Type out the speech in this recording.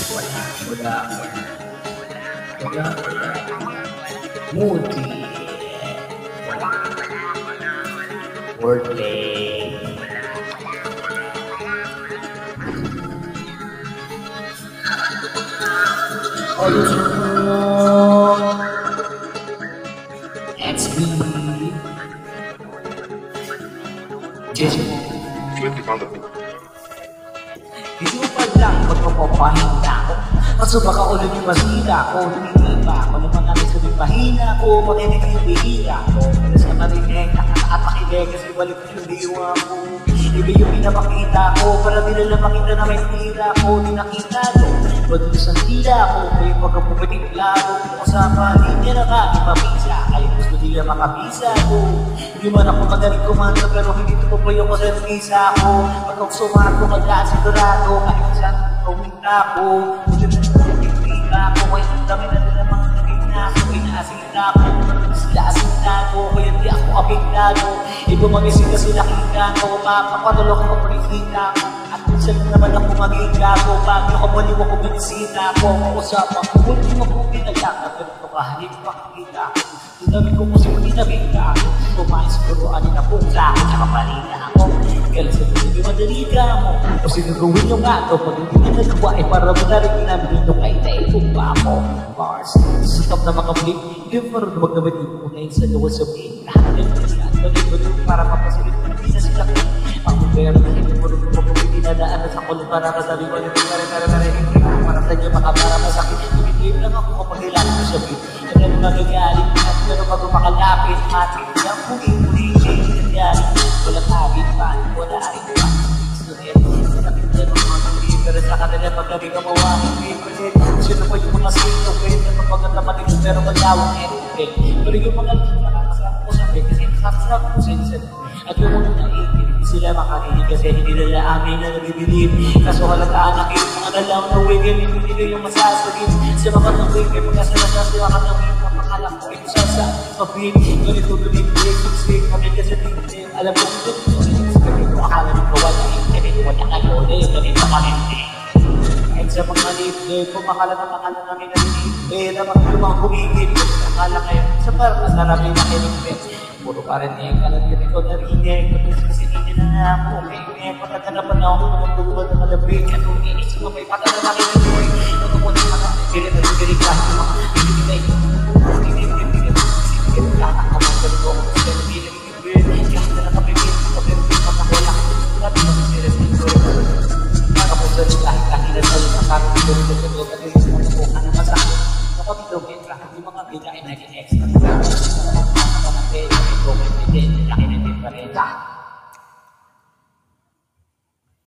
Wala. Moody. Wordplay. XB. Jesse. Hindi mo pa lang magpapapahinda ko. Kaso baka ulit yung masira ko. Hindi ba ako naman namin sabi mahina ko. Makinig yung bihira ko. Kalas ka marinig, nakakapakinig kasi balik yung diwa ko. Iba yung pinapakita ko. Para di nila makita na may tira ko. Di nakita ko. Badulis ang tira ko. Kayo pagkapupating laro ko sa paligya na ka. Ipapisa. Kayo gusto nila makapisa ko. Hindi man ako magaling kumanta pero hindi ito pa yung maservisa ko. Pag ako sumato magkasigurado. Kahit saan kumita ko. Pagkakita ko. Kaya ang dami na nila mga nagigna ko. Inaasita ko. Sila asita ko. Kaya di ako apiktado. Iba mag-isita sila kita ko. Papatalok ko pagkikita ko. At minsan naman ako magigla ko. Bago ako baliw ako binisita ko. Mausapan ko. Hindi mo po pinagkaka. Pero ito kahalip pakikita ko. Sinabi ko kasi hindi nabigla ako. Kumain siguro anin na po sa akin. Tsaka balita ako. Kaya sa hindi madalita mo. O sinugawin yung gato. Pag hindi na nagawa ay para mo na rin namin ito kay Taipong ba ako. Bars. Sikap na makablik. Hindi pa rin magdamit yung unayin sa luwa sa pin. Lahat ng pilihan. Balik-balik para mapasilip. Hindi na sila kin. Ang magbayar na hindi mo rin magpapili na daan sa kulong para kasabi mo yung pagkara-kara-kara. Para sa inyo makapara masakit. Ibigay lang ako kapag ilan ko siya pin. Kaya nung nagagaling na pero pag makalapit, matin lang muli-muli nangyari. Walang agit pa, wala rin pa. Sinakit na ng mga muli, pero sa kanila pag gabi ka mawakit, may palit. Sino pa yung mga sito, pwede na magpagkatamanin ko, pero malawang edit. Pero yung mga nakakasarap ko sabi, kasi nakakasarap ko sinsan. At yung mga naiintinig sila makarinig kasi hindi nila amin na nabibilib. Kaso halataan na kayo mga nalaw na wigin, hindi nila yung masasagin. Sa mga nang wigin, pagkasalasas, sa mga nang wigin, alam ko ito sa pabig. Ganito lumibig, siksik, kami kasi tingin. Alam ko ito, ganito akala nito wala ganito wala kayo, ganito kalente. Kahit sa mga libre, kumakala na makala namin na libre, naman yung mga kumigil. Akala kayo, sa parang narami na kinigil. Puro pa rin eh, kalat ganito narinig. Kasi hindi na ako, may pataganapan ako ng tulungan ng malabig. At kung inisip mo, may pataganapan ako. Ito mo na mga pilit at pilit kahit yung mga pinibigay. Extra.